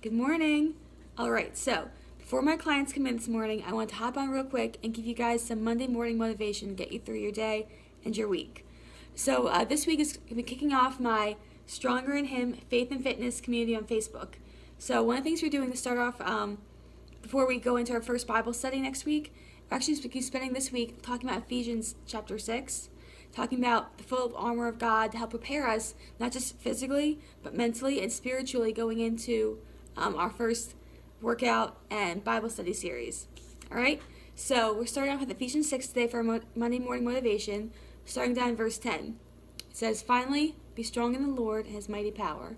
Good morning. All right, so before my clients come in this morning, I want to hop on real quick and give you guys some Monday morning motivation to get you through your day and your week. So this week is going to be kicking off my Stronger in Him Faith and Fitness community on Facebook. So one of the things we're doing to start off, before we go into our first Bible study next week, we're actually spending this week talking about Ephesians chapter 6, talking about the full armor of God to help prepare us, not just physically, but mentally and spiritually going into our first workout and Bible study series. All right, so we're starting off with Ephesians 6 today for our Monday morning motivation, starting down in verse 10. It says, "Finally, be strong in the Lord and His mighty power.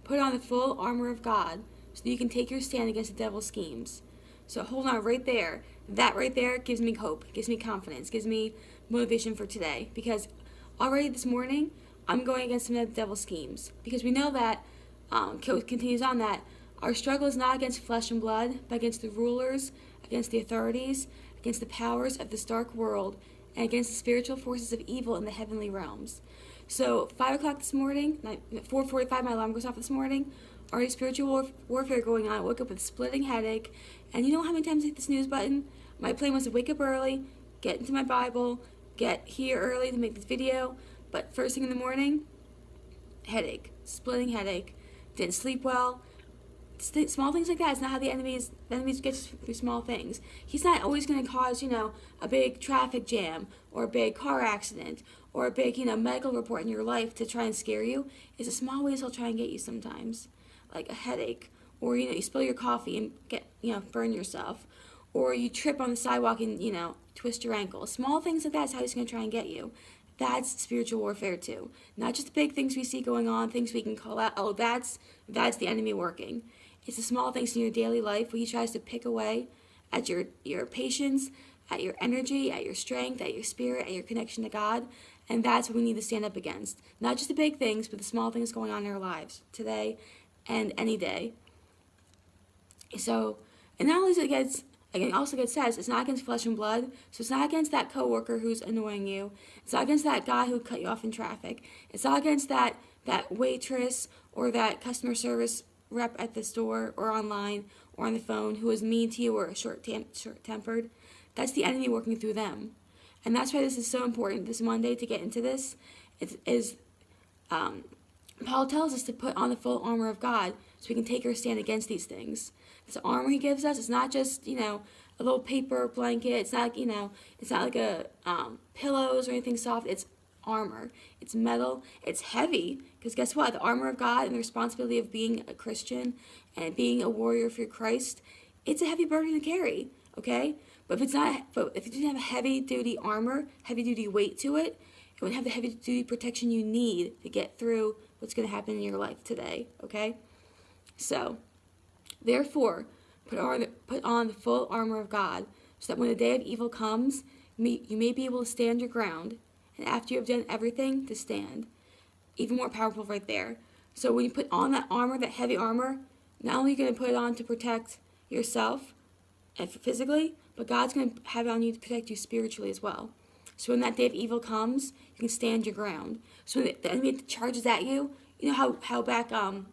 Put on the full armor of God so that you can take your stand against the devil's schemes." So hold on right there. That right there gives me hope, gives me confidence, gives me motivation for today. Because already this morning, I'm going against some of the devil's schemes. Because we know that, continues on that, our struggle is not against flesh and blood, but against the rulers, against the authorities, against the powers of this dark world, and against the spiritual forces of evil in the heavenly realms. So 5 o'clock this morning, 4:45, my alarm goes off this morning. Already spiritual warfare going on. I woke up with a splitting headache. And you know how many times I hit the snooze button? My plan was to wake up early, get into my Bible, get here early to make this video. But first thing in the morning, headache, splitting headache, didn't sleep well. Small things like that is not how the enemy gets through small things. He's not always going to cause, a big traffic jam or a big car accident or a big, medical report in your life to try and scare you. It's the small ways he'll try and get you sometimes, like a headache, or, you spill your coffee and burn yourself, or you trip on the sidewalk and, twist your ankle. Small things like that is how he's going to try and get you. That's spiritual warfare too. Not just the big things we see going on, things we can call out, oh, that's the enemy working. It's the small things in your daily life where he tries to pick away at your patience, at your energy, at your strength, at your spirit, at your connection to God. And that's what we need to stand up against. Not just the big things, but the small things going on in our lives today and any day. So, and not only also it says it's not against flesh and blood. So it's not against that coworker who's annoying you. It's not against that guy who cut you off in traffic. It's not against that waitress or that customer service rep at the store or online or on the phone who is mean to you or short-tempered. That's the enemy working through them. And that's why this is so important this Monday to get into this. Paul tells us to put on the full armor of God so we can take our stand against these things. This armor he gives us is not just, a little paper blanket. It's not, it's not like a pillows or anything soft. It's armor. It's metal. It's heavy because guess what? The armor of God and the responsibility of being a Christian and being a warrior for Christ, it's a heavy burden to carry, okay? But if it didn't have a heavy-duty armor, heavy-duty weight to it, it wouldn't have the heavy-duty protection you need to get through what's going to happen in your life today, okay? So, therefore, put on the full armor of God so that when the day of evil comes, you may be able to stand your ground. And after you have done everything, to stand. Even more powerful right there. So when you put on that armor, that heavy armor, not only are you going to put it on to protect yourself physically, but God's going to have it on you to protect you spiritually as well. So when that day of evil comes, you can stand your ground. So when the enemy charges at you, you know how back in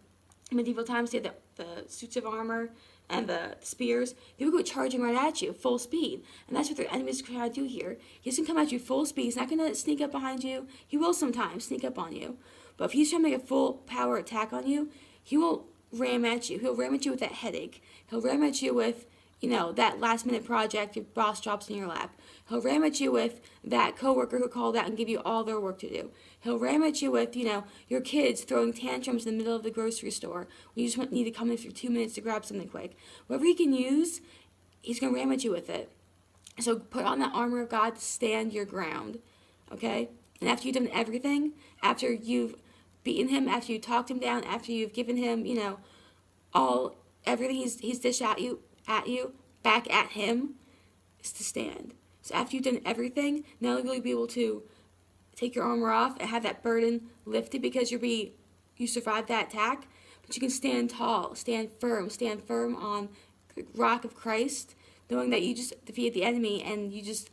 medieval times they had the suits of armor and the spears, they would go charging right at you, full speed. And that's what the enemy's trying to do here. He's going to come at you full speed. He's not going to sneak up behind you. He will sometimes sneak up on you. But if he's trying to make a full power attack on you, he will ram at you. He'll ram at you with that headache. He'll ram at you with, that last minute project your boss drops in your lap. He'll ram at you with that coworker who called out and give you all their work to do. He'll ram at you with, your kids throwing tantrums in the middle of the grocery store when you just need to come in for 2 minutes to grab something quick. Whatever he can use, he's going to ram at you with it. So put on that armor of God to stand your ground, okay? And after you've done everything, after you've beaten him, after you talked him down, after you've given him, everything he's dished at you, back at him, is to stand. So after you've done everything, not only will you be able to take your armor off and have that burden lifted because you survived that attack, but you can stand tall, stand firm on the rock of Christ, knowing that you just defeated the enemy and you just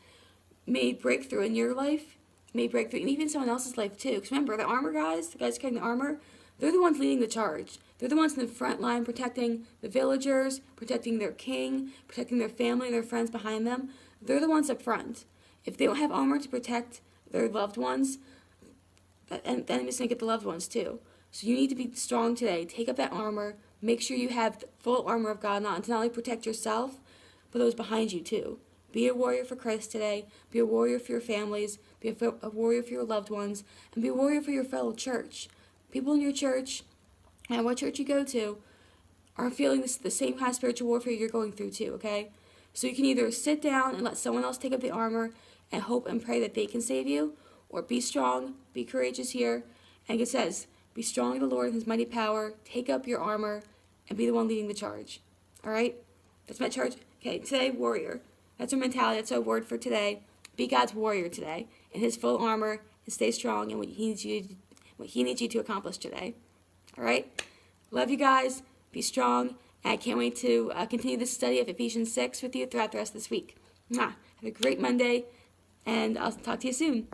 made breakthrough in your life, and even someone else's life too. Because remember, the armor guys, the guys carrying the armor, They're the ones leading the charge. They're the ones in the front line protecting the villagers, protecting their king, protecting their family and their friends behind them. They're the ones up front. If they don't have armor to protect their loved ones, and the enemy's going to get the loved ones too. So you need to be strong today. Take up that armor. Make sure you have the full armor of God on to not only protect yourself, but those behind you too. Be a warrior for Christ today. Be a warrior for your families. Be a warrior for your loved ones. And be a warrior for your fellow church. People in your church, and what church you go to, are feeling the same kind of spiritual warfare you're going through too, okay? So you can either sit down and let someone else take up the armor and hope and pray that they can save you, or be strong, be courageous here. And it says, be strong in the Lord and his mighty power, take up your armor, and be the one leading the charge. All right? That's my charge. Okay, today, warrior. That's our mentality. That's our word for today. Be God's warrior today in his full armor and stay strong in what he needs you to accomplish today. All right? Love you guys. Be strong. And I can't wait to continue this study of Ephesians 6 with you throughout the rest of this week. Mwah. Have a great Monday, and I'll talk to you soon.